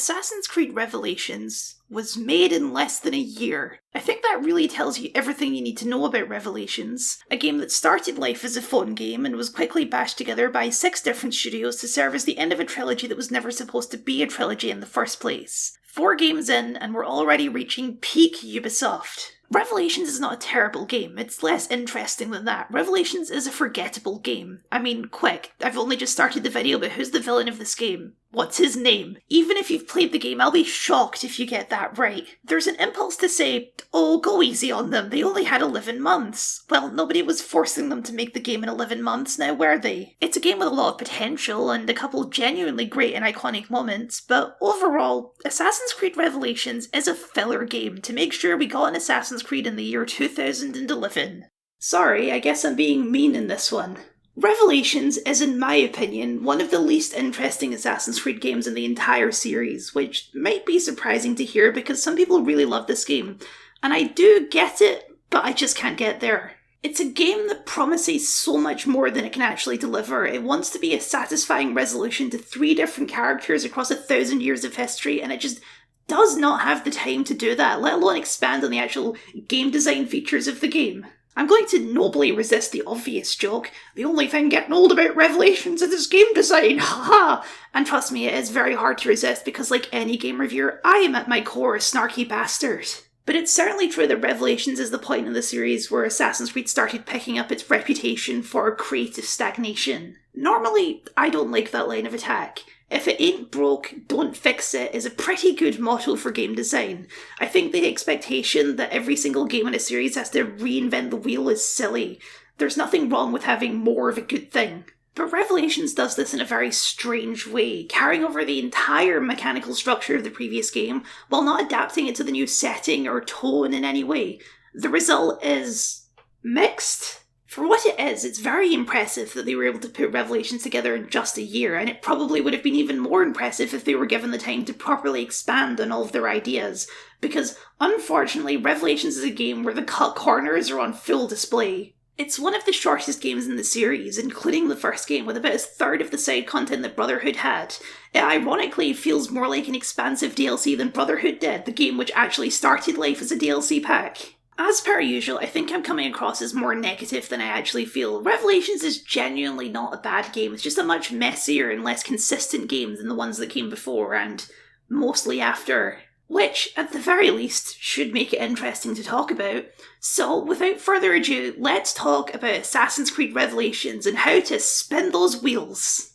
Assassin's Creed Revelations was made in less than a year. I think that really tells you everything you need to know about Revelations, a game that started life as a phone game and was quickly bashed together by 6 different studios to serve as the end of a trilogy that was never supposed to be a trilogy in the first place. 4 games in, and we're already reaching peak Ubisoft. Revelations is not a terrible game, it's less interesting than that. Revelations is a forgettable game. I mean, quick, I've only just started the video, but who's the villain of this game? What's his name? Even if you've played the game, I'll be shocked if you get that right. There's an impulse to say, oh, go easy on them, they only had 11 months. Well, nobody was forcing them to make the game in 11 months now, were they? It's a game with a lot of potential and a couple genuinely great and iconic moments, but overall, Assassin's Creed Revelations is a filler game to make sure we got an Assassin's Creed in the year 2011. Sorry, I guess I'm being mean in this one. Revelations is, in my opinion, one of the least interesting Assassin's Creed games in the entire series, which might be surprising to hear because some people really love this game, and I do get it, but I just can't get there. It's a game that promises so much more than it can actually deliver. It wants to be a satisfying resolution to 3 different characters across 1,000 years of history, and it just does not have the time to do that, let alone expand on the actual game design features of the game. I'm going to nobly resist the obvious joke. The only thing getting old about Revelations is its game design, haha! And trust me, it is very hard to resist because like any game reviewer, I am at my core a snarky bastard. But it's certainly true that Revelations is the point in the series where Assassin's Creed started picking up its reputation for creative stagnation. Normally, I don't like that line of attack. If it ain't broke, don't fix it is a pretty good motto for game design. I think the expectation that every single game in a series has to reinvent the wheel is silly. There's nothing wrong with having more of a good thing. But Revelations does this in a very strange way, carrying over the entire mechanical structure of the previous game while not adapting it to the new setting or tone in any way. The result is mixed. For what it is, it's very impressive that they were able to put Revelations together in just a year, and it probably would have been even more impressive if they were given the time to properly expand on all of their ideas, because unfortunately Revelations is a game where the cut corners are on full display. It's one of the shortest games in the series, including the first game, with about 1/3 of the side content that Brotherhood had. It ironically feels more like an expansive DLC than Brotherhood did, the game which actually started life as a DLC pack. As per usual, I think I'm coming across as more negative than I actually feel. Revelations is genuinely not a bad game, it's just a much messier and less consistent game than the ones that came before, and mostly after. Which, at the very least, should make it interesting to talk about. So, without further ado, let's talk about Assassin's Creed Revelations and how to spin those wheels.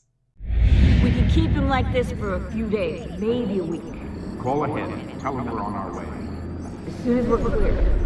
We can keep him like this for a few days, maybe a week. Call ahead. Tell him we're on our way. As soon as we're clear.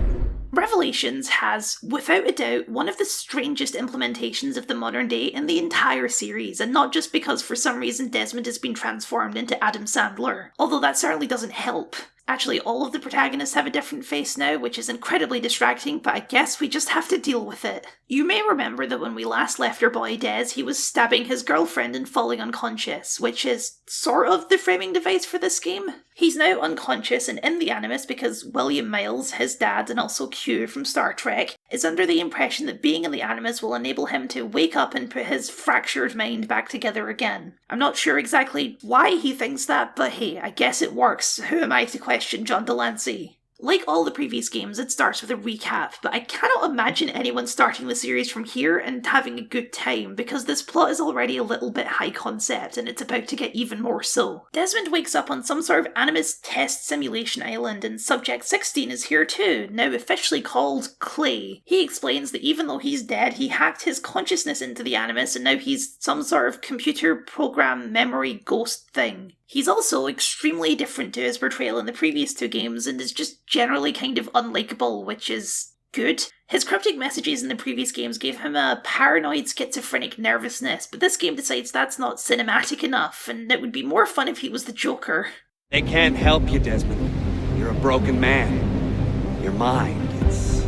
Revelations has, without a doubt, one of the strangest implementations of the modern day in the entire series, and not just because for some reason Desmond has been transformed into Adam Sandler, although that certainly doesn't help. Actually, all of the protagonists have a different face now, which is incredibly distracting, but I guess we just have to deal with it. You may remember that when we last left our boy Des, he was stabbing his girlfriend and falling unconscious, which is sort of the framing device for this game. He's now unconscious and in the Animus because William Miles, his dad and also Q from Star Trek, is under the impression that being in the Animus will enable him to wake up and put his fractured mind back together again. I'm not sure exactly why he thinks that, but hey, I guess it works. Who am I to question John Delancey? Like all the previous games, it starts with a recap, but I cannot imagine anyone starting the series from here and having a good time, because this plot is already a little bit high concept, and it's about to get even more so. Desmond wakes up on some sort of Animus test simulation island, and Subject 16 is here too, now officially called Clay. He explains that even though he's dead, he hacked his consciousness into the Animus, and now he's some sort of computer program memory ghost thing. He's also extremely different to his portrayal in the previous 2 games and is just generally kind of unlikable, which is good. His cryptic messages in the previous games gave him a paranoid schizophrenic nervousness, but this game decides that's not cinematic enough, and it would be more fun if he was the Joker. They can't help you, Desmond. You're a broken man. Your mind, it's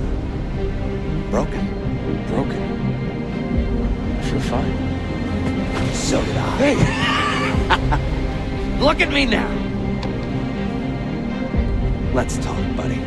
broken. Broken. For fun. So did I. Hey! Look at me now! Let's talk, buddy.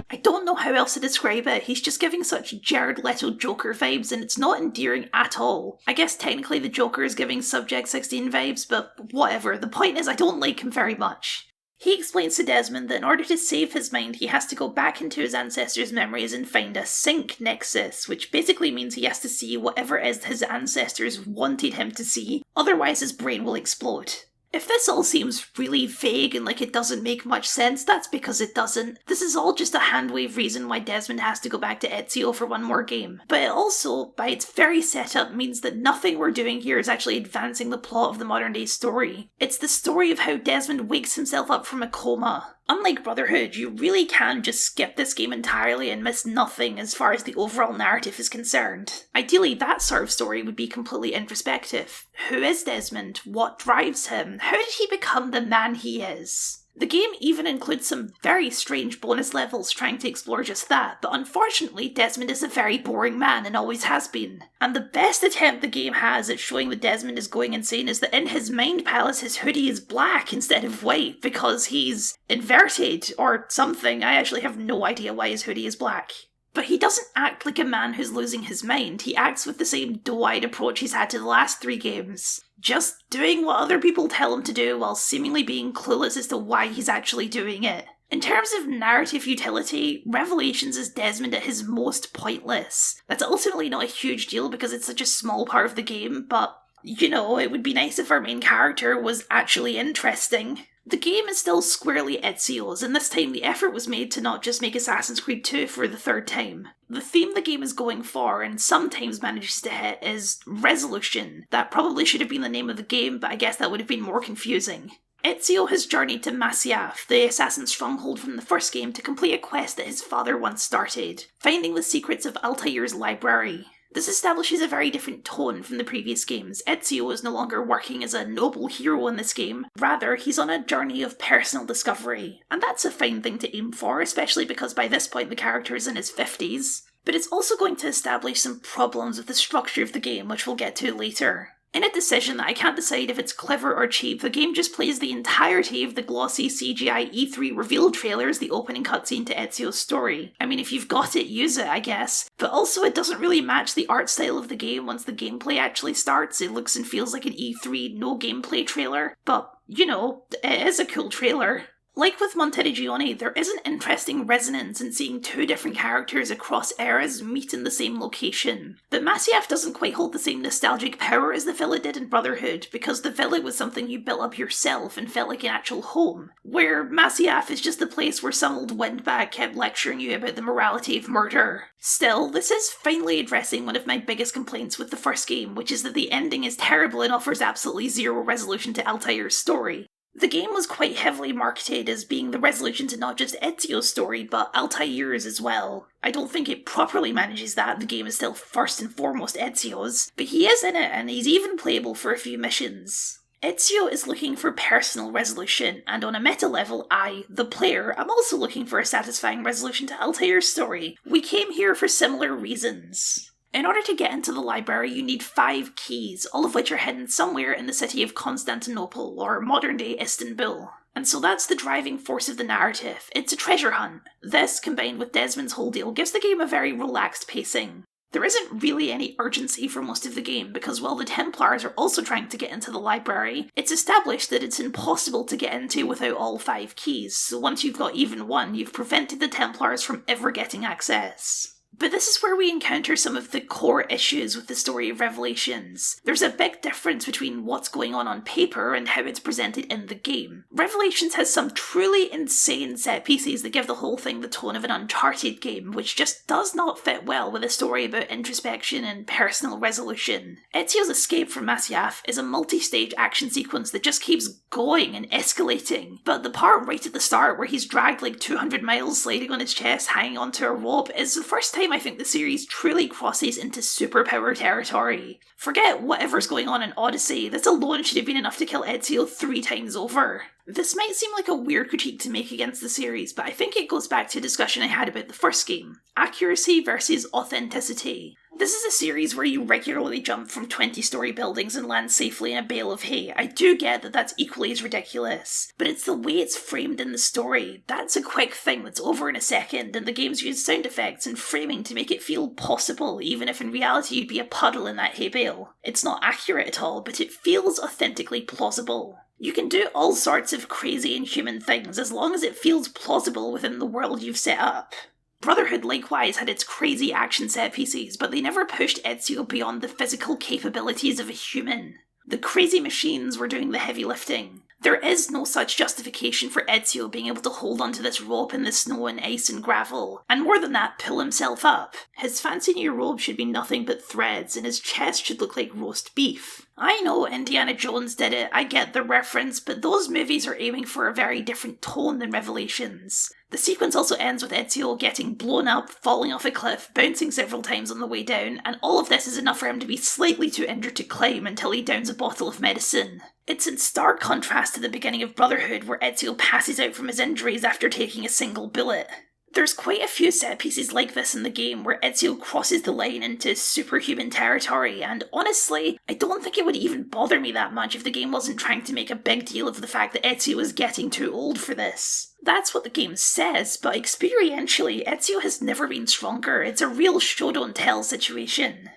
I don't know how else to describe it. He's just giving such Jared Leto Joker vibes, and it's not endearing at all. I guess technically the Joker is giving Subject 16 vibes, but whatever. The point is I don't like him very much. He explains to Desmond that in order to save his mind, he has to go back into his ancestors' memories and find a sync nexus, which basically means he has to see whatever it is his ancestors wanted him to see, otherwise his brain will explode. If this all seems really vague and like it doesn't make much sense, that's because it doesn't. This is all just a handwave reason why Desmond has to go back to Ezio for one more game. But it also, by its very setup, means that nothing we're doing here is actually advancing the plot of the modern day story. It's the story of how Desmond wakes himself up from a coma. Unlike Brotherhood, you really can just skip this game entirely and miss nothing as far as the overall narrative is concerned. Ideally, that sort of story would be completely introspective. Who is Desmond? What drives him? How did he become the man he is? The game even includes some very strange bonus levels trying to explore just that, but unfortunately Desmond is a very boring man and always has been. And the best attempt the game has at showing that Desmond is going insane is that in his mind palace his hoodie is black instead of white because he's inverted or something. I actually have no idea why his hoodie is black. But he doesn't act like a man who's losing his mind. He acts with the same doe-eyed approach he's had to the last 3 games. Just doing what other people tell him to do while seemingly being clueless as to why he's actually doing it. In terms of narrative utility, Revelations is Desmond at his most pointless. That's ultimately not a huge deal because it's such a small part of the game, but, you know, it would be nice if our main character was actually interesting. The game is still squarely Ezio's, and this time the effort was made to not just make Assassin's Creed 2 for the 3rd time. The theme the game is going for, and sometimes manages to hit, is resolution. That probably should have been the name of the game, but I guess that would have been more confusing. Ezio has journeyed to Masyaf, the assassin stronghold from the first game, to complete a quest that his father once started, finding the secrets of Altair's library. This establishes a very different tone from the previous games. Ezio is no longer working as a noble hero in this game, rather he's on a journey of personal discovery. And that's a fine thing to aim for, especially because by this point the character is in his 50s. But it's also going to establish some problems with the structure of the game, which we'll get to later. In a decision that I can't decide if it's clever or cheap, the game just plays the entirety of the glossy CGI E3 reveal trailer as the opening cutscene to Ezio's story. I mean, if you've got it, use it, I guess. But also it doesn't really match the art style of the game once the gameplay actually starts. It looks and feels like an E3 no gameplay trailer. But, you know, it is a cool trailer. Like with Monteriggioni, there is an interesting resonance in seeing 2 different characters across eras meet in the same location. But Masyaf doesn't quite hold the same nostalgic power as the villa did in Brotherhood, because the villa was something you built up yourself and felt like an actual home, where Masyaf is just the place where some old windbag kept lecturing you about the morality of murder. Still, this is finally addressing one of my biggest complaints with the first game, which is that the ending is terrible and offers absolutely zero resolution to Altair's story. The game was quite heavily marketed as being the resolution to not just Ezio's story, but Altair's as well. I don't think it properly manages that. The game is still first and foremost Ezio's, but he is in it and he's even playable for a few missions. Ezio is looking for personal resolution, and on a meta level, I, the player, am also looking for a satisfying resolution to Altair's story. We came here for similar reasons. In order to get into the library, you need 5 keys, all of which are hidden somewhere in the city of Constantinople, or modern-day Istanbul. And so that's the driving force of the narrative. It's a treasure hunt. This, combined with Desmond's whole deal, gives the game a very relaxed pacing. There isn't really any urgency for most of the game, because while the Templars are also trying to get into the library, it's established that it's impossible to get into without all 5 keys, so once you've got even one, you've prevented the Templars from ever getting access. But this is where we encounter some of the core issues with the story of Revelations. There's a big difference between what's going on paper and how it's presented in the game. Revelations has some truly insane set pieces that give the whole thing the tone of an Uncharted game, which just does not fit well with a story about introspection and personal resolution. Ezio's escape from Masyaf is a multi-stage action sequence that just keeps going and escalating, but the part right at the start where he's dragged like 200 miles sliding on his chest, hanging onto a rope, is the first time I think the series truly crosses into superpower territory. Forget whatever's going on in Odyssey, this alone should have been enough to kill Ezio 3 times over. This might seem like a weird critique to make against the series, but I think it goes back to a discussion I had about the first game. Accuracy versus authenticity. This is a series where you regularly jump from 20-story buildings and land safely in a bale of hay. I do get that that's equally as ridiculous, but it's the way it's framed in the story. That's a quick thing that's over in a second, and the game's used sound effects and framing to make it feel possible, even if in reality you'd be a puddle in that hay bale. It's not accurate at all, but it feels authentically plausible. You can do all sorts of crazy inhuman things as long as it feels plausible within the world you've set up. Brotherhood likewise had its crazy action set pieces, but they never pushed Ezio beyond the physical capabilities of a human. The crazy machines were doing the heavy lifting. There is no such justification for Ezio being able to hold onto this rope in the snow and ice and gravel, and more than that, pull himself up. His fancy new robe should be nothing but threads, and his chest should look like roast beef. I know Indiana Jones did it, I get the reference, but those movies are aiming for a very different tone than Revelations. The sequence also ends with Ezio getting blown up, falling off a cliff, bouncing several times on the way down, and all of this is enough for him to be slightly too injured to climb until he downs a bottle of medicine. It's in stark contrast to the beginning of Brotherhood, where Ezio passes out from his injuries after taking a single bullet. There's quite a few set pieces like this in the game where Ezio crosses the line into superhuman territory, and honestly, I don't think it would even bother me that much if the game wasn't trying to make a big deal of the fact that Ezio is getting too old for this. That's what the game says, but experientially, Ezio has never been stronger. It's a real show-don't-tell situation.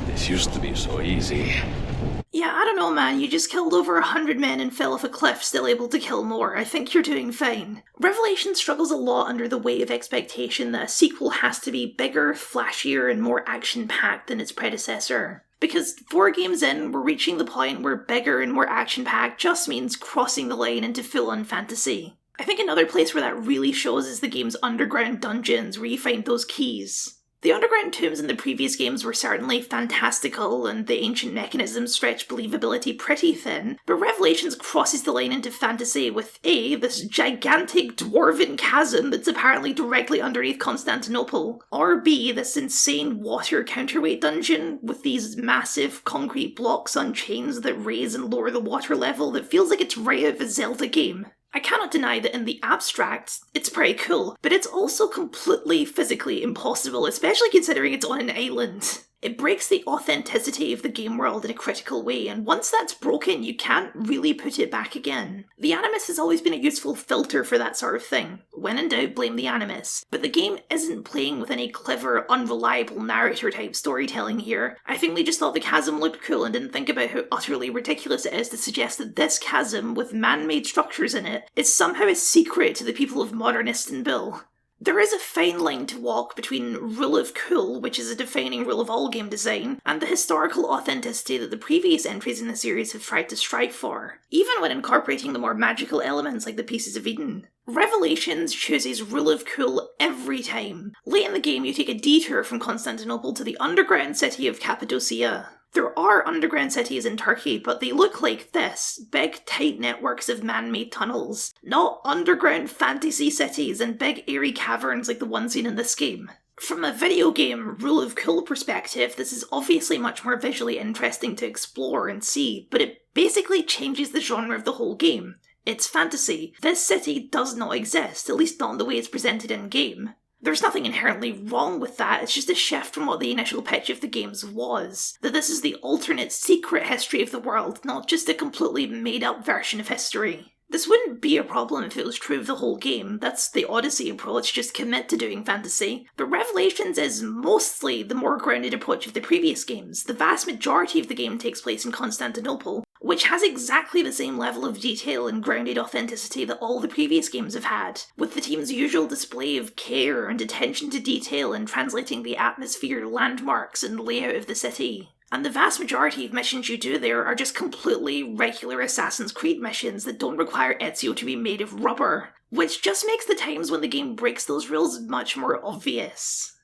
This used to be so easy. Yeah, I don't know, man. You just killed over 100 men and fell off a cliff, still able to kill more. I think you're doing fine. Revelation struggles a lot under the weight of expectation that a sequel has to be bigger, flashier, and more action-packed than its predecessor. Because 4 games in, we're reaching the point where bigger and more action-packed just means crossing the line into full-on fantasy. I think another place where that really shows is the game's underground dungeons, where you find those keys. The underground tombs in the previous games were certainly fantastical, and the ancient mechanisms stretched believability pretty thin, but Revelations crosses the line into fantasy with A, this gigantic dwarven chasm that's apparently directly underneath Constantinople, or B, this insane water counterweight dungeon with these massive concrete blocks on chains that raise and lower the water level that feels like it's right out of a Zelda game. I cannot deny that in the abstract, it's pretty cool, but it's also completely physically impossible, especially considering it's on an island. It breaks the authenticity of the game world in a critical way, and once that's broken, you can't really put it back again. The Animus has always been a useful filter for that sort of thing. When in doubt, blame the Animus. But the game isn't playing with any clever, unreliable narrator-type storytelling here. I think they just thought the chasm looked cool and didn't think about how utterly ridiculous it is to suggest that this chasm, with man-made structures in it, is somehow a secret to the people of modern Istanbul. There is a fine line to walk between rule of cool, which is a defining rule of all game design, and the historical authenticity that the previous entries in the series have tried to strive for, even when incorporating the more magical elements like the Pieces of Eden. Revelations chooses rule of cool every time. Late in the game, you take a detour from Constantinople to the underground city of Cappadocia. There are underground cities in Turkey, but they look like this, big tight networks of man-made tunnels, not underground fantasy cities and big airy caverns like the one seen in this game. From a video game rule of cool perspective, this is obviously much more visually interesting to explore and see, but it basically changes the genre of the whole game. It's fantasy. This city does not exist, at least not in the way it's presented in-game. There's nothing inherently wrong with that, it's just a shift from what the initial pitch of the games was. That this is the alternate secret history of the world, not just a completely made-up version of history. This wouldn't be a problem if it was true of the whole game. That's the Odyssey approach, just commit to doing fantasy. But Revelations is mostly the more grounded approach of the previous games. The vast majority of the game takes place in Constantinople, which has exactly the same level of detail and grounded authenticity that all the previous games have had, with the team's usual display of care and attention to detail in translating the atmosphere, landmarks, and layout of the city. And the vast majority of missions you do there are just completely regular Assassin's Creed missions that don't require Ezio to be made of rubber, which just makes the times when the game breaks those rules much more obvious.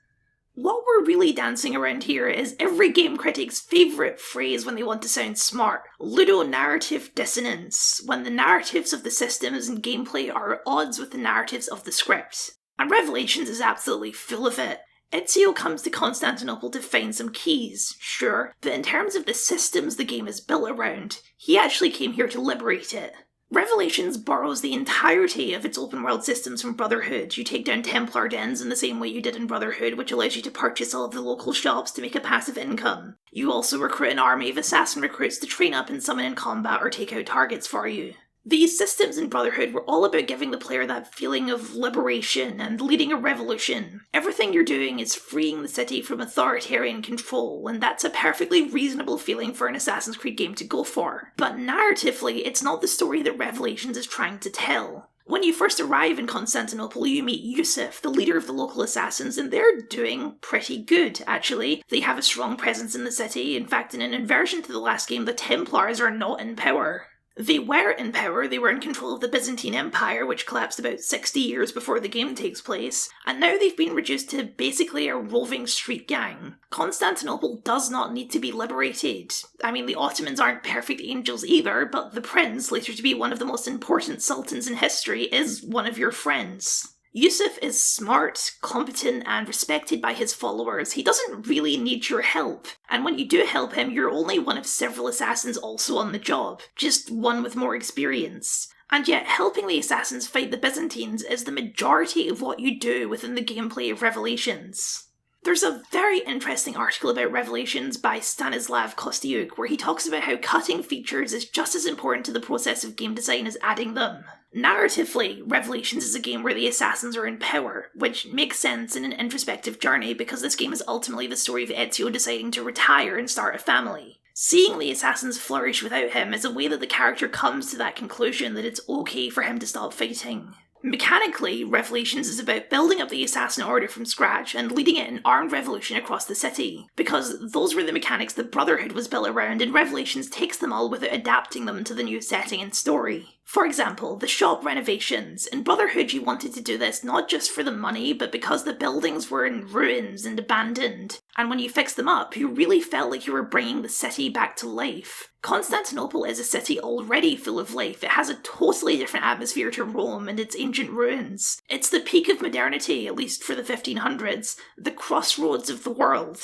What we're really dancing around here is every game critic's favourite phrase when they want to sound smart: Ludonarrative Dissonance, when the narratives of the systems and gameplay are at odds with the narratives of the script. And Revelations is absolutely full of it. Ezio comes to Constantinople to find some keys, sure, but in terms of the systems the game is built around, he actually came here to liberate it. Revelations borrows the entirety of its open-world systems from Brotherhood. You take down Templar dens in the same way you did in Brotherhood, which allows you to purchase all of the local shops to make a passive income. You also recruit an army of assassin recruits to train up and summon in combat or take out targets for you. These systems in Brotherhood were all about giving the player that feeling of liberation and leading a revolution. Everything you're doing is freeing the city from authoritarian control, and that's a perfectly reasonable feeling for an Assassin's Creed game to go for. But narratively, it's not the story that Revelations is trying to tell. When you first arrive in Constantinople, you meet Yusuf, the leader of the local assassins, and they're doing pretty good, actually. They have a strong presence in the city. In fact, in an inversion to the last game, the Templars are not in power. They were in power, they were in control of the Byzantine Empire, which collapsed about 60 years before the game takes place, and now they've been reduced to basically a roving street gang. Constantinople does not need to be liberated. I mean, the Ottomans aren't perfect angels either, but the prince, later to be one of the most important sultans in history, is one of your friends. Yusuf is smart, competent, and respected by his followers. He doesn't really need your help. And when you do help him, you're only one of several assassins also on the job. Just one with more experience. And yet, helping the assassins fight the Byzantines is the majority of what you do within the gameplay of Revelations. There's a very interesting article about Revelations by Stanislav Kostyuk, where he talks about how cutting features is just as important to the process of game design as adding them. Narratively, Revelations is a game where the assassins are in power, which makes sense in an introspective journey because this game is ultimately the story of Ezio deciding to retire and start a family. Seeing the assassins flourish without him is a way that the character comes to that conclusion that it's okay for him to stop fighting. Mechanically, Revelations is about building up the assassin order from scratch and leading it in armed revolution across the city, because those were the mechanics that Brotherhood was built around, and Revelations takes them all without adapting them to the new setting and story. For example, the shop renovations. In Brotherhood you wanted to do this not just for the money, but because the buildings were in ruins and abandoned, and when you fixed them up, you really felt like you were bringing the city back to life. Constantinople is a city already full of life. It has a totally different atmosphere to Rome and its ancient ruins. It's the peak of modernity, at least for the 1500s, the crossroads of the world.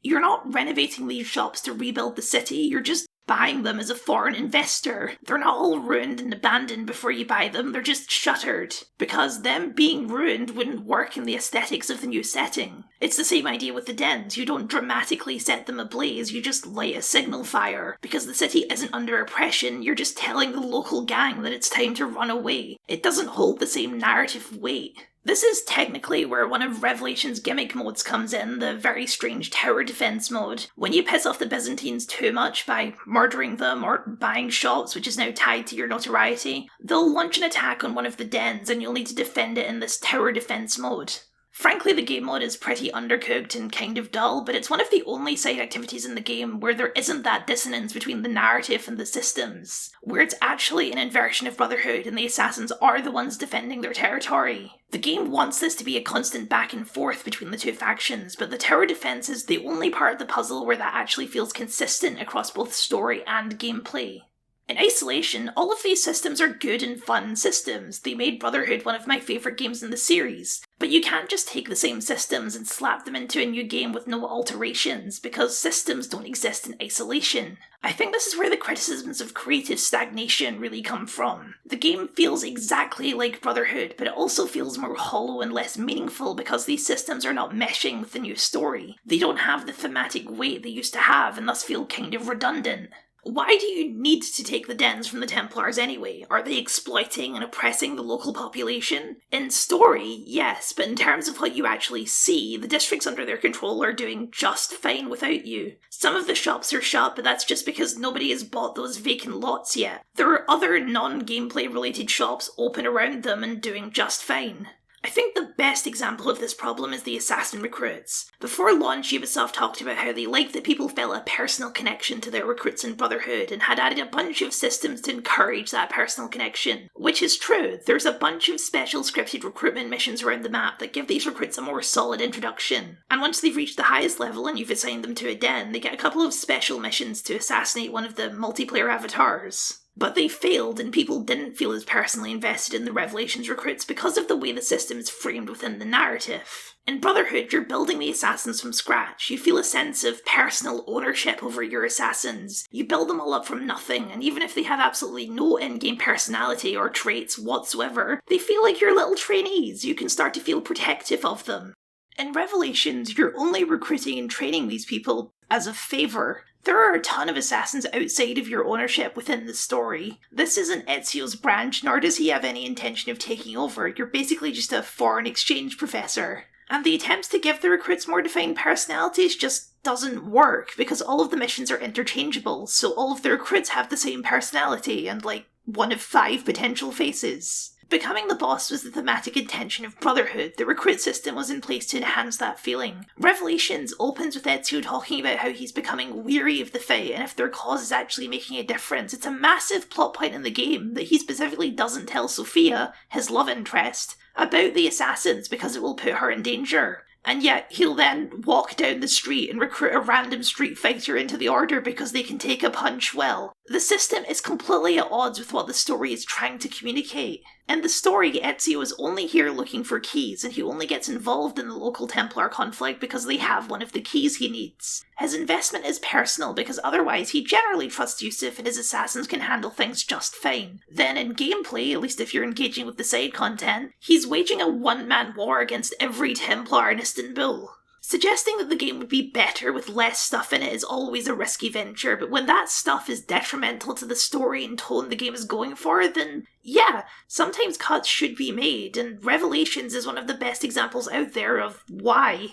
You're not renovating these shops to rebuild the city, you're just buying them as a foreign investor. They're not all ruined and abandoned before you buy them, they're just shuttered. Because them being ruined wouldn't work in the aesthetics of the new setting. It's the same idea with the dens. You don't dramatically set them ablaze, you just light a signal fire. Because the city isn't under oppression, you're just telling the local gang that it's time to run away. It doesn't hold the same narrative weight. This is technically where one of Revelation's gimmick modes comes in, the very strange tower defense mode. When you piss off the Byzantines too much by murdering them or buying shops, which is now tied to your notoriety, they'll launch an attack on one of the dens and you'll need to defend it in this tower defense mode. Frankly, the game mode is pretty undercooked and kind of dull, but it's one of the only side activities in the game where there isn't that dissonance between the narrative and the systems, where it's actually an inversion of Brotherhood and the assassins are the ones defending their territory. The game wants this to be a constant back and forth between the two factions, but the tower defense is the only part of the puzzle where that actually feels consistent across both story and gameplay. In isolation, all of these systems are good and fun systems. They made Brotherhood one of my favourite games in the series. But you can't just take the same systems and slap them into a new game with no alterations, because systems don't exist in isolation. I think this is where the criticisms of creative stagnation really come from. The game feels exactly like Brotherhood, but it also feels more hollow and less meaningful because these systems are not meshing with the new story. They don't have the thematic weight they used to have and thus feel kind of redundant. Why do you need to take the dens from the Templars anyway? Are they exploiting and oppressing the local population? In story, yes, but in terms of what you actually see, the districts under their control are doing just fine without you. Some of the shops are shut, but that's just because nobody has bought those vacant lots yet. There are other non-gameplay related shops open around them and doing just fine. I think the best example of this problem is the assassin recruits. Before launch, Ubisoft talked about how they liked that people felt a personal connection to their recruits in Brotherhood and had added a bunch of systems to encourage that personal connection. Which is true, there's a bunch of special scripted recruitment missions around the map that give these recruits a more solid introduction. And once they've reached the highest level and you've assigned them to a den, they get a couple of special missions to assassinate one of the multiplayer avatars. But they failed and people didn't feel as personally invested in the Revelations recruits because of the way the system is framed within the narrative. In Brotherhood, you're building the assassins from scratch. You feel a sense of personal ownership over your assassins. You build them all up from nothing, and even if they have absolutely no in-game personality or traits whatsoever, they feel like your little trainees. You can start to feel protective of them. In Revelations, you're only recruiting and training these people as a favour. There are a ton of assassins outside of your ownership within the story. This isn't Ezio's branch, nor does he have any intention of taking over. You're basically just a foreign exchange professor. And the attempts to give the recruits more defined personalities just doesn't work, because all of the missions are interchangeable, so all of the recruits have the same personality, and one of 5 potential faces. Becoming the boss was the thematic intention of Brotherhood. The recruit system was in place to enhance that feeling. Revelations opens with Ezio talking about how he's becoming weary of the fight and if their cause is actually making a difference. It's a massive plot point in the game that he specifically doesn't tell Sophia, his love interest, about the assassins because it will put her in danger. And yet, he'll then walk down the street and recruit a random street fighter into the order because they can take a punch well. The system is completely at odds with what the story is trying to communicate. In the story, Ezio is only here looking for keys, and he only gets involved in the local Templar conflict because they have one of the keys he needs. His investment is personal because otherwise he generally trusts Yusuf and his assassins can handle things just fine. Then in gameplay, at least if you're engaging with the side content, he's waging a one-man war against every Templar in Istanbul. Suggesting that the game would be better with less stuff in it is always a risky venture, but when that stuff is detrimental to the story and tone the game is going for, then yeah, sometimes cuts should be made, and Revelations is one of the best examples out there of why.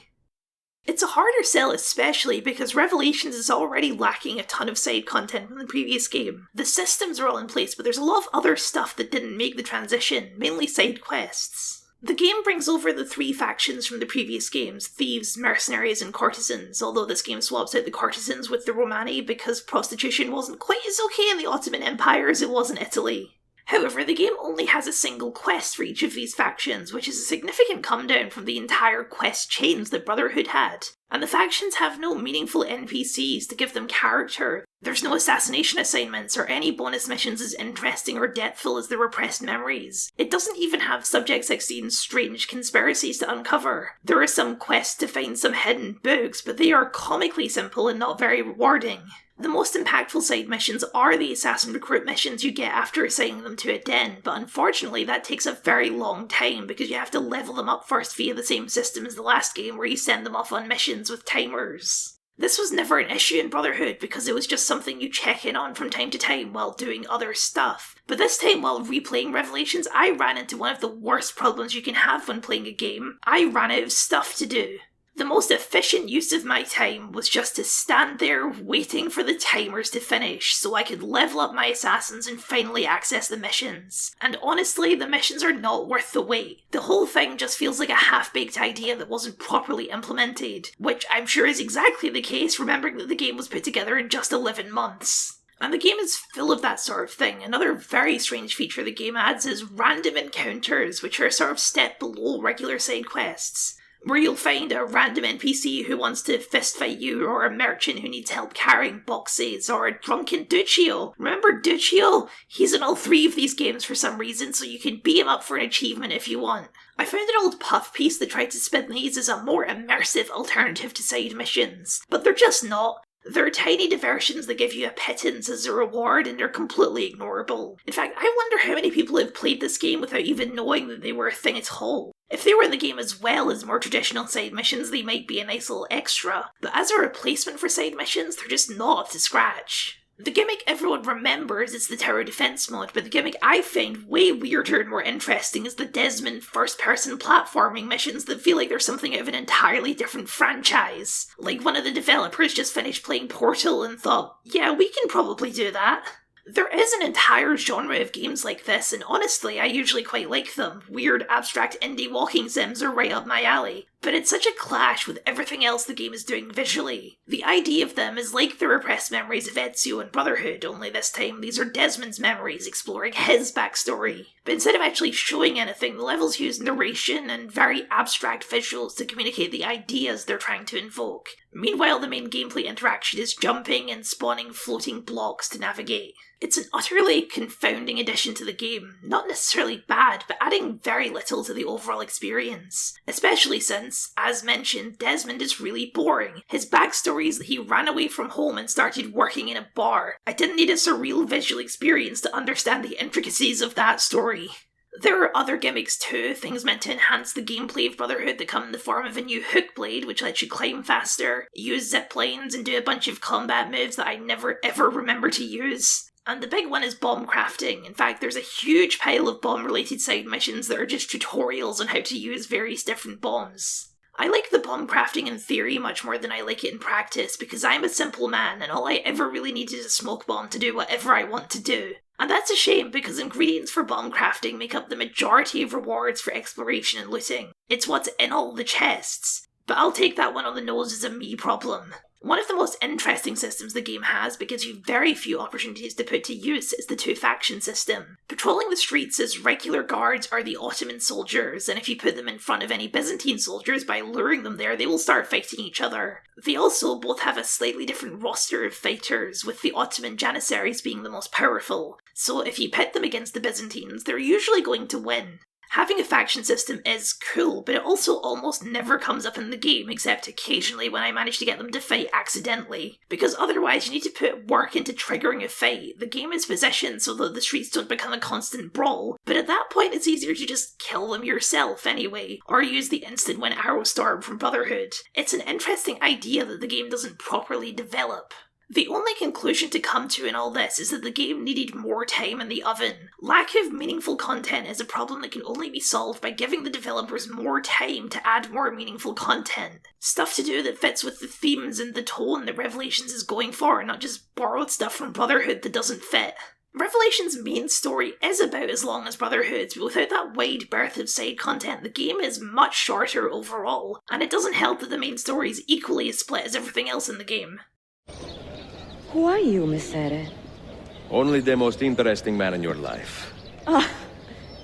It's a harder sell especially because Revelations is already lacking a ton of side content from the previous game. The systems are all in place, but there's a lot of other stuff that didn't make the transition, mainly side quests. The game brings over the 3 factions from the previous games, thieves, mercenaries, and courtesans, although this game swaps out the courtesans with the Romani because prostitution wasn't quite as okay in the Ottoman Empire as it was in Italy. However, the game only has a single quest for each of these factions, which is a significant come down from the entire quest chains that Brotherhood had. And the factions have no meaningful NPCs to give them character. There's no assassination assignments or any bonus missions as interesting or depthful as the repressed memories. It doesn't even have Subject 16's strange conspiracies to uncover. There are some quests to find some hidden books, but they are comically simple and not very rewarding. The most impactful side missions are the assassin recruit missions you get after assigning them to a den, but unfortunately that takes a very long time because you have to level them up first via the same system as the last game where you send them off on missions with timers. This was never an issue in Brotherhood because it was just something you check in on from time to time while doing other stuff. But this time while replaying Revelations, I ran into one of the worst problems you can have when playing a game. I ran out of stuff to do. The most efficient use of my time was just to stand there waiting for the timers to finish so I could level up my assassins and finally access the missions. And honestly, the missions are not worth the wait. The whole thing just feels like a half-baked idea that wasn't properly implemented, which I'm sure is exactly the case remembering that the game was put together in just 11 months. And the game is full of that sort of thing. Another very strange feature the game adds is random encounters, which are a sort of step below regular side quests, where you'll find a random NPC who wants to fistfight you, or a merchant who needs help carrying boxes, or a drunken Duccio. Remember Duccio? He's in all 3 of these games for some reason, so you can beat him up for an achievement if you want. I found an old puff piece that tried to spin these as a more immersive alternative to side missions, but they're just not. They're tiny diversions that give you a pittance as a reward, and they're completely ignorable. In fact, I wonder how many people have played this game without even knowing that they were a thing at all. If they were in the game as well as more traditional side missions, they might be a nice little extra, but as a replacement for side missions, they're just not up to scratch. The gimmick everyone remembers is the tower defense mode, but the gimmick I find way weirder and more interesting is the Desmond first-person platforming missions that feel like they're something out of an entirely different franchise. Like one of the developers just finished playing Portal and thought, yeah, we can probably do that. There is an entire genre of games like this, and honestly, I usually quite like them. Weird, abstract indie walking sims are right up my alley. But it's such a clash with everything else the game is doing visually. The idea of them is like the repressed memories of Ezio and Brotherhood, only this time these are Desmond's memories exploring his backstory. But instead of actually showing anything, the levels use narration and very abstract visuals to communicate the ideas they're trying to invoke. Meanwhile, the main gameplay interaction is jumping and spawning floating blocks to navigate. It's an utterly confounding addition to the game, not necessarily bad, but adding very little to the overall experience. Especially since, as mentioned, Desmond is really boring. His backstory is that he ran away from home and started working in a bar. I didn't need a surreal visual experience to understand the intricacies of that story. There are other gimmicks too, things meant to enhance the gameplay of Brotherhood that come in the form of a new hook blade, which lets you climb faster, use zip lines, and do a bunch of combat moves that I never ever remember to use. And the big one is bomb crafting. In fact, there's a huge pile of bomb-related side missions that are just tutorials on how to use various different bombs. I like the bomb crafting in theory much more than I like it in practice, because I'm a simple man and all I ever really need is a smoke bomb to do whatever I want to do. And that's a shame, because ingredients for bomb crafting make up the majority of rewards for exploration and looting. It's what's in all the chests. But I'll take that one on the nose as a me problem. One of the most interesting systems the game has, but gives you very few opportunities to put to use, is the two-faction system. Patrolling the streets as regular guards are the Ottoman soldiers, and if you put them in front of any Byzantine soldiers by luring them there, they will start fighting each other. They also both have a slightly different roster of fighters, with the Ottoman Janissaries being the most powerful, so if you pit them against the Byzantines, they're usually going to win. Having a faction system is cool, but it also almost never comes up in the game, except occasionally when I manage to get them to fight accidentally. Because otherwise you need to put work into triggering a fight. The game is positioned so that the streets don't become a constant brawl, but at that point it's easier to just kill them yourself anyway, or use the instant win arrow storm from Brotherhood. It's an interesting idea that the game doesn't properly develop. The only conclusion to come to in all this is that the game needed more time in the oven. Lack of meaningful content is a problem that can only be solved by giving the developers more time to add more meaningful content. Stuff to do that fits with the themes and the tone that Revelations is going for, not just borrowed stuff from Brotherhood that doesn't fit. Revelations' main story is about as long as Brotherhood's, but without that wide berth of side content, the game is much shorter overall, and it doesn't help that the main story is equally as split as everything else in the game. Who are you, Messere? Only the most interesting man in your life. Ah,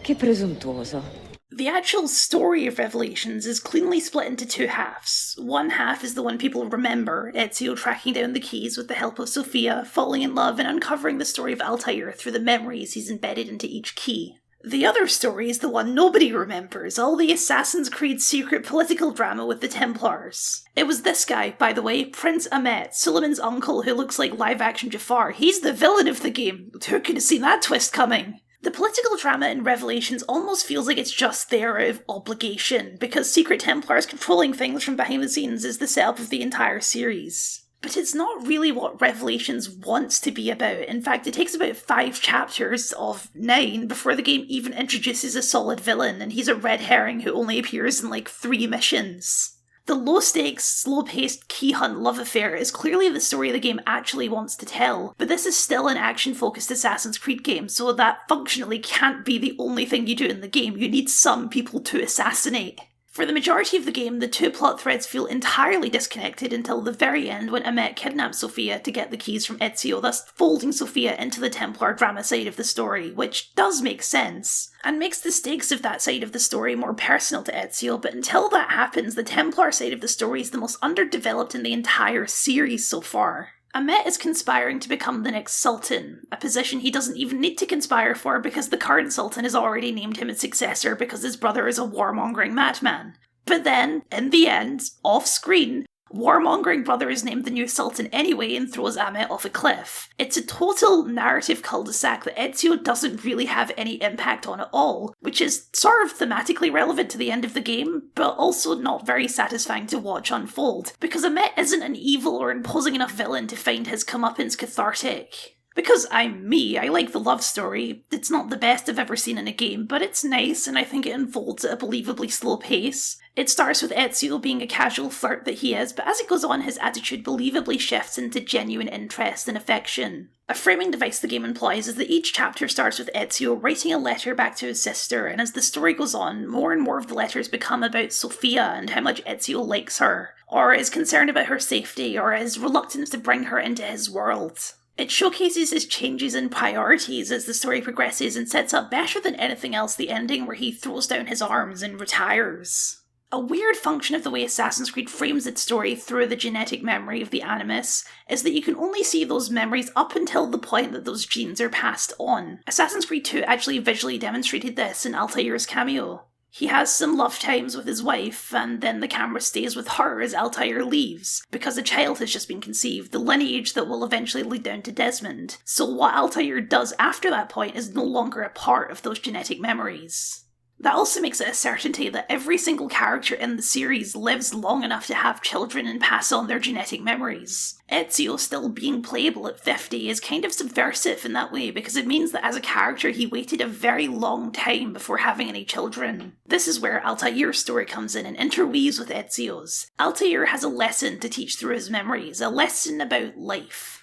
che presuntuoso. The actual story of Revelations is cleanly split into two halves. One half is the one people remember, Ezio tracking down the keys with the help of Sophia, falling in love and uncovering the story of Altair through the memories he's embedded into each key. The other story is the one nobody remembers, all the Assassin's Creed secret political drama with the Templars. It was this guy, by the way, Prince Ahmet, Suleiman's uncle who looks like live-action Jafar. He's the villain of the game. Who could have seen that twist coming? The political drama in Revelations almost feels like it's just there out of obligation, because Secret Templars controlling things from behind the scenes is the setup of the entire series. But it's not really what Revelations wants to be about. In fact, it takes about 5 chapters of 9 before the game even introduces a solid villain, and he's a red herring who only appears in like 3 missions. The low-stakes, slow-paced key hunt love affair is clearly the story the game actually wants to tell, but this is still an action-focused Assassin's Creed game, so that functionally can't be the only thing you do in the game. You need some people to assassinate. For the majority of the game, the 2 plot threads feel entirely disconnected until the very end when Ahmet kidnaps Sophia to get the keys from Ezio, thus folding Sophia into the Templar drama side of the story, which does make sense, and makes the stakes of that side of the story more personal to Ezio, but until that happens, the Templar side of the story is the most underdeveloped in the entire series so far. Ahmet is conspiring to become the next Sultan, a position he doesn't even need to conspire for because the current Sultan has already named him its successor because his brother is a warmongering madman. But then, in the end, off-screen, warmongering brother is named the new Sultan anyway and throws Ahmet off a cliff. It's a total narrative cul-de-sac that Ezio doesn't really have any impact on at all, which is sort of thematically relevant to the end of the game, but also not very satisfying to watch unfold, because Ahmet isn't an evil or imposing enough villain to find his comeuppance cathartic. Because I'm me, I like the love story. It's not the best I've ever seen in a game, but it's nice and I think it unfolds at a believably slow pace. It starts with Ezio being a casual flirt that he is, but as it goes on his attitude believably shifts into genuine interest and affection. A framing device the game employs is that each chapter starts with Ezio writing a letter back to his sister, and as the story goes on, more and more of the letters become about Sophia and how much Ezio likes her, or is concerned about her safety, or his reluctance to bring her into his world. It showcases his changes in priorities as the story progresses and sets up better than anything else the ending where he throws down his arms and retires. A weird function of the way Assassin's Creed frames its story through the genetic memory of the Animus is that you can only see those memories up until the point that those genes are passed on. Assassin's Creed 2 actually visually demonstrated this in Altair's cameo. He has some love times with his wife, and then the camera stays with her as Altair leaves, because a child has just been conceived, the lineage that will eventually lead down to Desmond. So what Altair does after that point is no longer a part of those genetic memories. That also makes it a certainty that every single character in the series lives long enough to have children and pass on their genetic memories. Ezio still being playable at 50 is kind of subversive in that way, because it means that as a character he waited a very long time before having any children. This is where Altair's story comes in and interweaves with Ezio's. Altair has a lesson to teach through his memories, a lesson about life.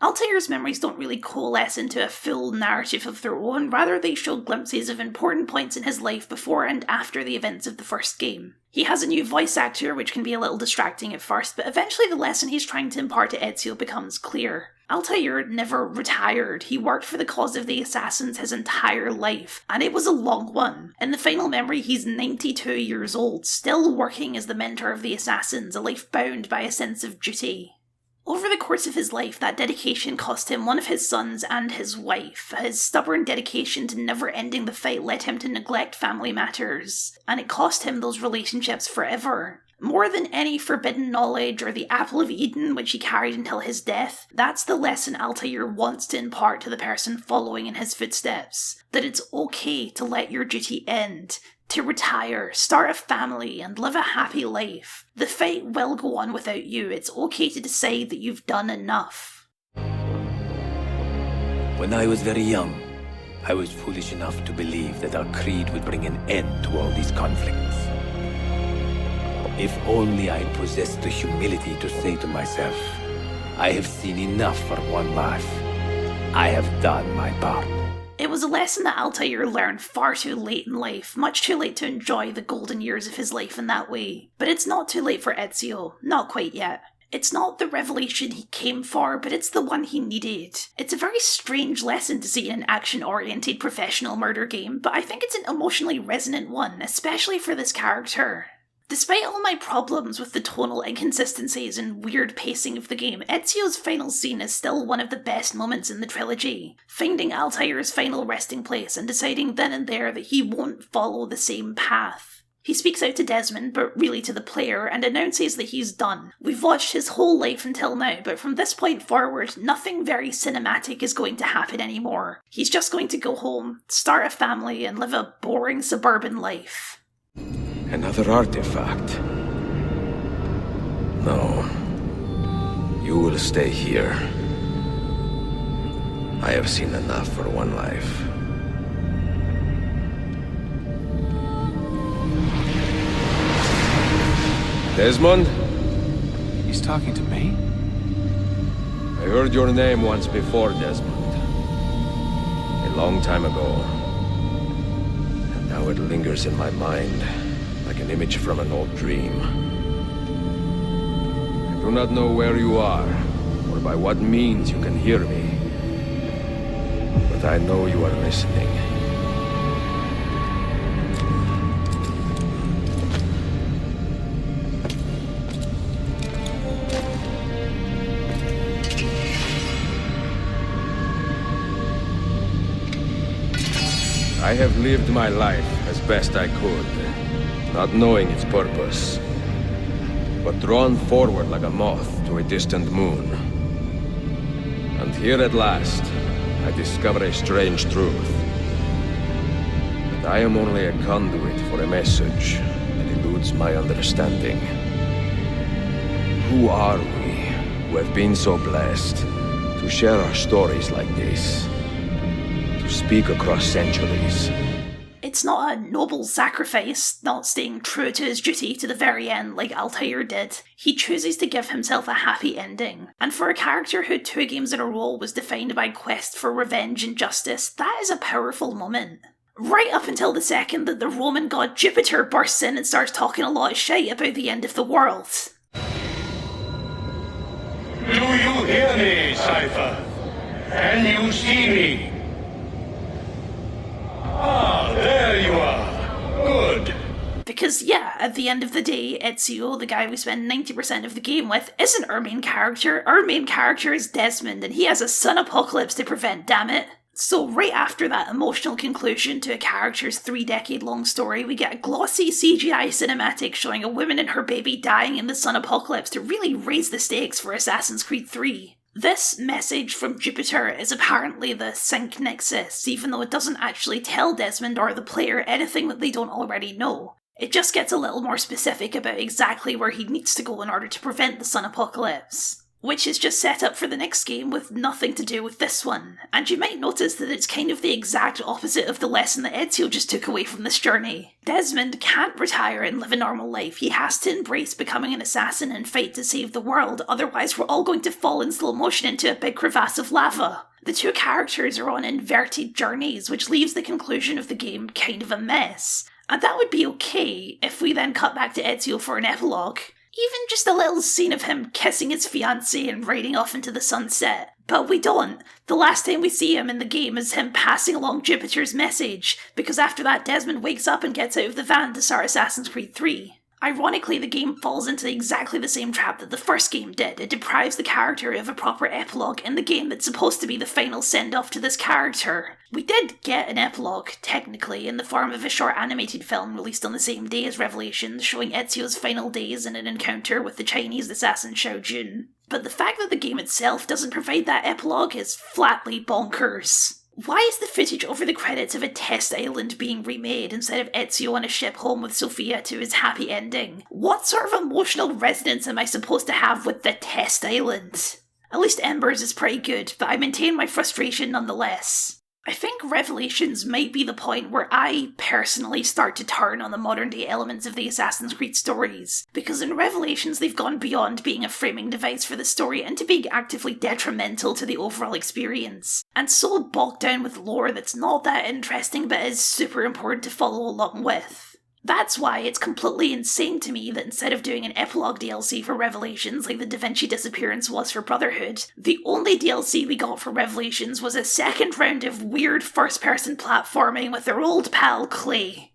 Altair's memories don't really coalesce into a full narrative of their own, rather they show glimpses of important points in his life before and after the events of the first game. He has a new voice actor, which can be a little distracting at first, but eventually the lesson he's trying to impart to Ezio becomes clear. Altair never retired. He worked for the cause of the Assassins his entire life, and it was a long one. In the final memory, he's 92 years old, still working as the mentor of the Assassins, a life bound by a sense of duty. Over the course of his life, that dedication cost him one of his sons and his wife. His stubborn dedication to never ending the fight led him to neglect family matters, and it cost him those relationships forever. More than any forbidden knowledge or the apple of Eden which he carried until his death, that's the lesson Altair wants to impart to the person following in his footsteps. That it's okay to let your duty end, to retire, start a family, and live a happy life. The fight will go on without you. It's okay to decide that you've done enough. When I was very young, I was foolish enough to believe that our creed would bring an end to all these conflicts. If only I possessed the humility to say to myself, I have seen enough for one life. I have done my part. It was a lesson that Altair learned far too late in life, much too late to enjoy the golden years of his life in that way. But it's not too late for Ezio, not quite yet. It's not the revelation he came for, but it's the one he needed. It's a very strange lesson to see in an action-oriented professional murder game, but I think it's an emotionally resonant one, especially for this character. Despite all my problems with the tonal inconsistencies and weird pacing of the game, Ezio's final scene is still one of the best moments in the trilogy. Finding Altair's final resting place and deciding then and there that he won't follow the same path. He speaks out to Desmond, but really to the player, and announces that he's done. We've watched his whole life until now, but from this point forward, nothing very cinematic is going to happen anymore. He's just going to go home, start a family, and live a boring suburban life. Another artifact. No. You will stay here. I have seen enough for one life. Desmond? He's talking to me? I heard your name once before, Desmond. A long time ago. And now it lingers in my mind, like an image from an old dream. I do not know where you are, or by what means you can hear me. But I know you are listening. I have lived my life as best I could, not knowing its purpose, but drawn forward like a moth to a distant moon. And here at last, I discover a strange truth. That I am only a conduit for a message that eludes my understanding. Who are we, who have been so blessed, to share our stories like this? To speak across centuries. It's not a noble sacrifice, not staying true to his duty to the very end like Altair did. He chooses to give himself a happy ending. And for a character who 2 games in a row was defined by quest for revenge and justice, that is a powerful moment. Right up until the second that the Roman god Jupiter bursts in and starts talking a lot of shite about the end of the world. Do you hear me, Cypher? Can you see me? Ah, there you are. Good. Because yeah, at the end of the day, Ezio, the guy we spend 90% of the game with, isn't our main character. Our main character is Desmond, and he has a sun apocalypse to prevent, damn it. So right after that emotional conclusion to a character's 3-decade-long story, we get a glossy CGI cinematic showing a woman and her baby dying in the sun apocalypse to really raise the stakes for Assassin's Creed 3. This message from Jupiter is apparently the Sync Nexus, even though it doesn't actually tell Desmond or the player anything that they don't already know. It just gets a little more specific about exactly where he needs to go in order to prevent the sun apocalypse, which is just set up for the next game with nothing to do with this one. And you might notice that it's kind of the exact opposite of the lesson that Ezio just took away from this journey. Desmond can't retire and live a normal life. He has to embrace becoming an assassin and fight to save the world, otherwise we're all going to fall in slow motion into a big crevasse of lava. The two characters are on inverted journeys, which leaves the conclusion of the game kind of a mess. And that would be okay if we then cut back to Ezio for an epilogue. Even just a little scene of him kissing his fiancée and riding off into the sunset. But we don't. The last time we see him in the game is him passing along Jupiter's message, because after that Desmond wakes up and gets out of the van to start Assassin's Creed 3. Ironically, the game falls into exactly the same trap that the first game did. It deprives the character of a proper epilogue in the game that's supposed to be the final send-off to this character. We did get an epilogue, technically, in the form of a short animated film released on the same day as Revelations, showing Ezio's final days in an encounter with the Chinese assassin Xiao Jun. But the fact that the game itself doesn't provide that epilogue is flatly bonkers. Why is the footage over the credits of a test island being remade instead of Ezio on a ship home with Sophia to his happy ending? What sort of emotional resonance am I supposed to have with the test island? At least Embers is pretty good, but I maintain my frustration nonetheless. I think Revelations might be the point where I personally start to turn on the modern day elements of the Assassin's Creed stories, because in Revelations they've gone beyond being a framing device for the story into being actively detrimental to the overall experience, and so bogged down with lore that's not that interesting but is super important to follow along with. That's why it's completely insane to me that instead of doing an epilogue DLC for Revelations like the Da Vinci Disappearance was for Brotherhood, the only DLC we got for Revelations was a second round of weird first-person platforming with their old pal Clay.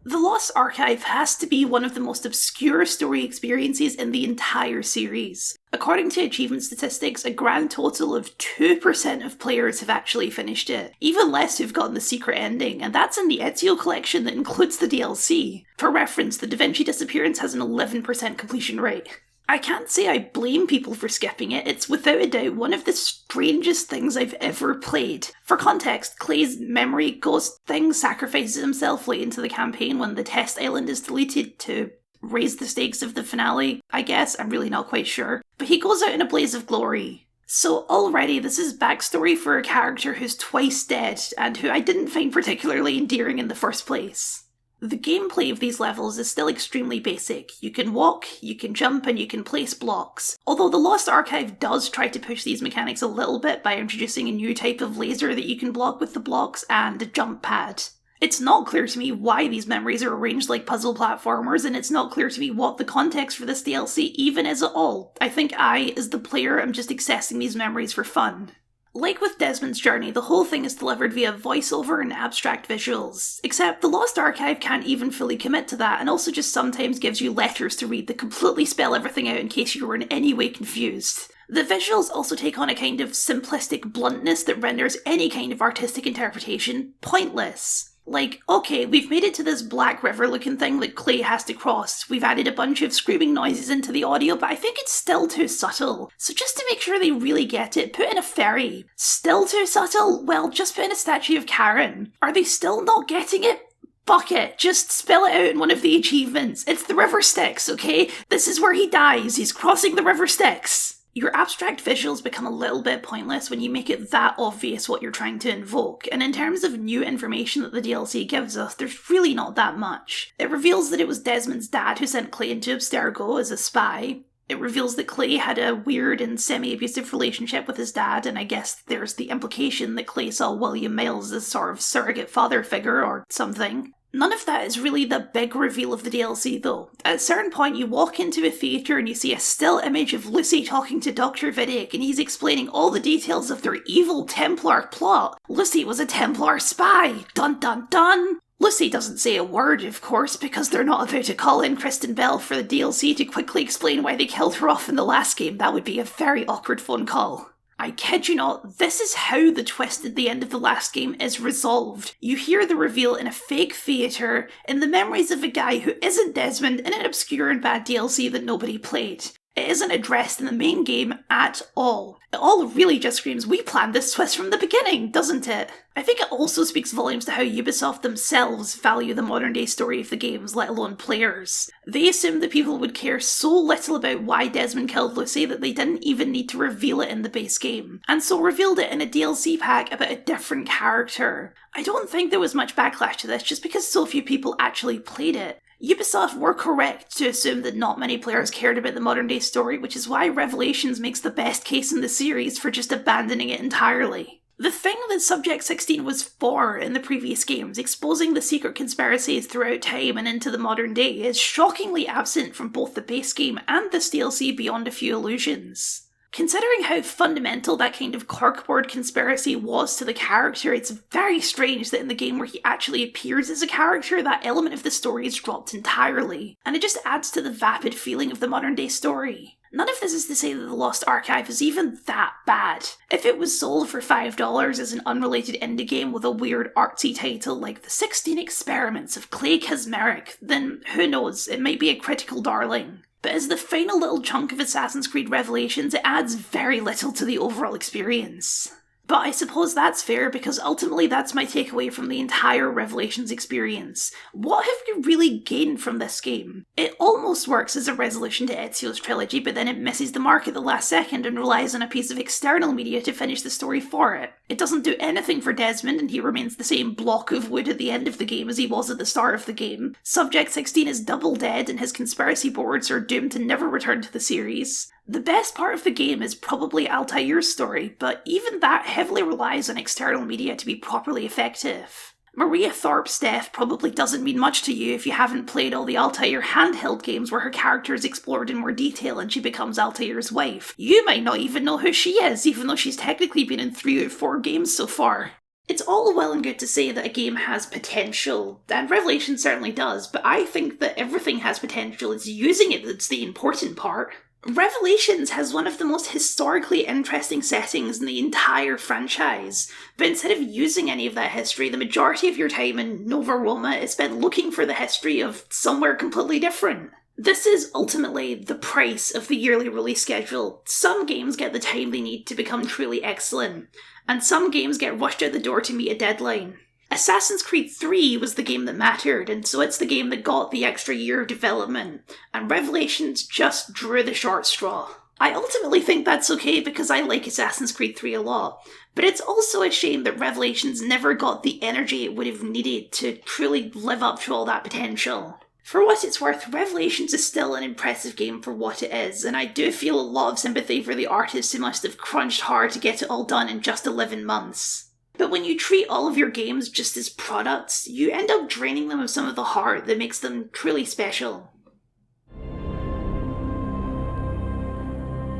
The Lost Archive has to be one of the most obscure story experiences in the entire series. According to achievement statistics, a grand total of 2% of players have actually finished it, even less who've gotten the secret ending, and that's in the Ezio collection that includes the DLC. For reference, the Da Vinci Disappearance has an 11% completion rate. I can't say I blame people for skipping it. It's without a doubt one of the strangest things I've ever played. For context, Clay's memory ghost thing sacrifices himself late into the campaign when the test island is deleted to raise the stakes of the finale, I guess. I'm really not quite sure. But he goes out in a blaze of glory. So already this is backstory for a character who's twice dead and who I didn't find particularly endearing in the first place. The gameplay of these levels is still extremely basic. You can walk, you can jump, and you can place blocks. Although the Lost Archive does try to push these mechanics a little bit by introducing a new type of laser that you can block with the blocks and a jump pad. It's not clear to me why these memories are arranged like puzzle platformers, and it's not clear to me what the context for this DLC even is at all. I think I, as the player, am just accessing these memories for fun. Like with Desmond's journey, the whole thing is delivered via voiceover and abstract visuals, except the Lost Archive can't even fully commit to that and also just sometimes gives you letters to read that completely spell everything out in case you were in any way confused. The visuals also take on a kind of simplistic bluntness that renders any kind of artistic interpretation pointless. Like, okay, we've made it to this black river looking thing that Clay has to cross. We've added a bunch of screaming noises into the audio, but I think it's still too subtle. So just to make sure they really get it, put in a ferry. Still too subtle? Well, just put in a statue of Karen. Are they still not getting it? Fuck it, just spell it out in one of the achievements. It's the River Styx, okay? This is where he dies. He's crossing the River Styx. Your abstract visuals become a little bit pointless when you make it that obvious what you're trying to invoke, and in terms of new information that the DLC gives us, there's really not that much. It reveals that it was Desmond's dad who sent Clay into Abstergo as a spy. It reveals that Clay had a weird and semi-abusive relationship with his dad, and I guess there's the implication that Clay saw William Miles as sort of surrogate father figure or something. None of that is really the big reveal of the DLC though. At a certain point you walk into a theatre and you see a still image of Lucy talking to Dr. Vidic and he's explaining all the details of their evil Templar plot. Lucy was a Templar spy! Dun dun dun! Lucy doesn't say a word, of course, because they're not about to call in Kristen Bell for the DLC to quickly explain why they killed her off in the last game. That would be a very awkward phone call. I kid you not, this is how the twist at the end of the last game is resolved. You hear the reveal in a fake theatre, in the memories of a guy who isn't Desmond in an obscure and bad DLC that nobody played. It isn't addressed in the main game at all. It all really just screams, we planned this twist from the beginning, doesn't it? I think it also speaks volumes to how Ubisoft themselves value the modern day story of the games, let alone players. They assumed that people would care so little about why Desmond killed Lucy that they didn't even need to reveal it in the base game, and so revealed it in a DLC pack about a different character. I don't think there was much backlash to this just because so few people actually played it. Ubisoft were correct to assume that not many players cared about the modern day story, which is why Revelations makes the best case in the series for just abandoning it entirely. The thing that Subject 16 was for in the previous games, exposing the secret conspiracies throughout time and into the modern day, is shockingly absent from both the base game and this DLC beyond a few allusions. Considering how fundamental that kind of corkboard conspiracy was to the character, it's very strange that in the game where he actually appears as a character, that element of the story is dropped entirely, and it just adds to the vapid feeling of the modern day story. None of this is to say that the Lost Archive is even that bad. If it was sold for $5 as an unrelated indie game with a weird artsy title like The 16 Experiments of Clay Kazmeric, then who knows, it might be a critical darling. But as the final little chunk of Assassin's Creed Revelations, it adds very little to the overall experience. But I suppose that's fair because ultimately that's my takeaway from the entire Revelations experience. What have you really gained from this game? It almost works as a resolution to Ezio's trilogy, but then it misses the mark at the last second and relies on a piece of external media to finish the story for it. It doesn't do anything for Desmond and he remains the same block of wood at the end of the game as he was at the start of the game. Subject 16 is double dead and his conspiracy boards are doomed to never return to the series. The best part of the game is probably Altair's story, but even that heavily relies on external media to be properly effective. Maria Thorpe's death probably doesn't mean much to you if you haven't played all the Altair handheld games where her character is explored in more detail and she becomes Altair's wife. You might not even know who she is, even though she's technically been in 3 out of 4 games so far. It's all well and good to say that a game has potential, and Revelation certainly does, but I think that everything has potential, it's using it that's the important part. Revelations has one of the most historically interesting settings in the entire franchise, but instead of using any of that history, the majority of your time in Nova Roma is spent looking for the history of somewhere completely different. This is ultimately the price of the yearly release schedule. Some games get the time they need to become truly excellent, and some games get rushed out the door to meet a deadline. Assassin's Creed 3 was the game that mattered, and so it's the game that got the extra year of development, and Revelations just drew the short straw. I ultimately think that's okay because I like Assassin's Creed 3 a lot, but it's also a shame that Revelations never got the energy it would have needed to truly live up to all that potential. For what it's worth, Revelations is still an impressive game for what it is, and I do feel a lot of sympathy for the artists who must have crunched hard to get it all done in just 11 months. But when you treat all of your games just as products, you end up draining them of some of the heart that makes them truly special.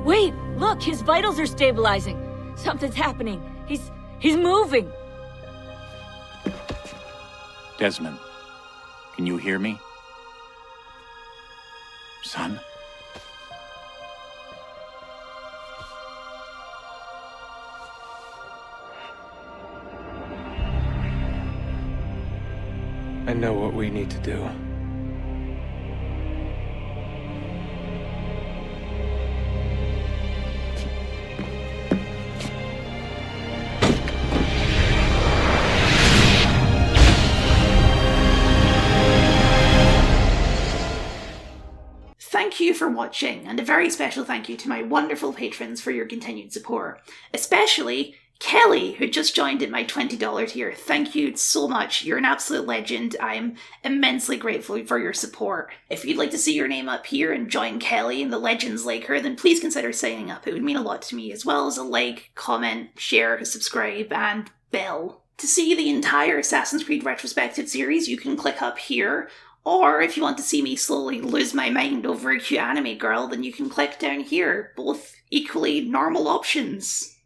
Wait, look, his vitals are stabilizing. Something's happening. He's moving. Desmond, can you hear me? Son? I know what we need to do. Thank you for watching, and a very special thank you to my wonderful patrons for your continued support. Especially Kelly, who just joined at my $20 tier. Thank you so much. You're an absolute legend. I'm immensely grateful for your support. If you'd like to see your name up here and join Kelly and the legends like her, then please consider signing up. It would mean a lot to me, as well as a like, comment, share, subscribe, and bell. To see the entire Assassin's Creed Retrospective series, you can click up here, or if you want to see me slowly lose my mind over a cute anime girl, then you can click down here. Both equally normal options.